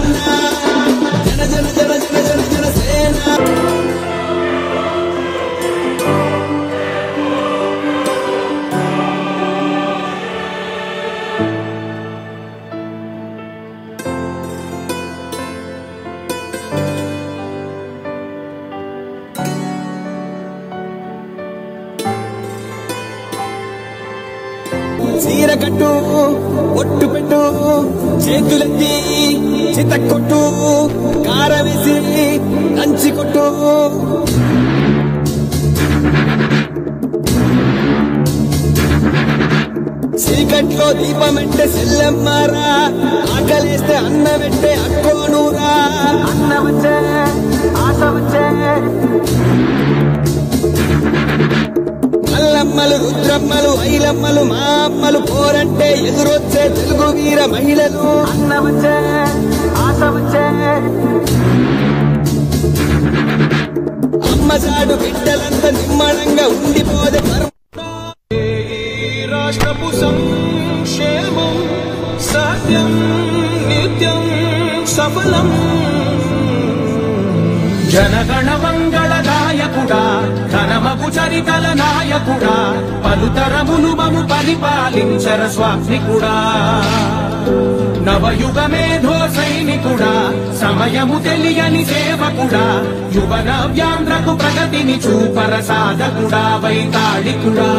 జన జన జన జన జన జనసేన చీర కట్టు ఒట్టు పెట్టు చేతులెత్తి చితక్కొట్టు కారవేసి దంచి కొట్టు చీకట్లో దీపమంటే సెల్లమ్మారా ఆకలేస్తే అన్నమెట్టే అక్కోనూరా అన్న వచ్చే ఆశ వచ్చే మల్లమ్మలు రుద్రమ్మలు ఐలమ్మలు మా అమ్మలు పోరంటే ఎదురొచ్చే తెలుగు వీర మహిళలు అన్న వచ్చే ఆశ వచ్చే అమ్మ చాడు బిడ్డలంతా నిమ్మడంగా ఉండిపోదే రాష్ట్రపు సంక్షేమం సత్యం నిత్యం సఫలం జనగణ మంగళదాయకుడా ఘనమగు చరితల నాయకుడా పలుతరములు మము పరిపాలించర స్వామికుడా నవయుగ మేధో సైనికుడా సమయము తెలియని సేవకుడా యువ నవ్యాంధ్రకు ప్రగతిని చూపర సాధకుడా వైతాళికుడా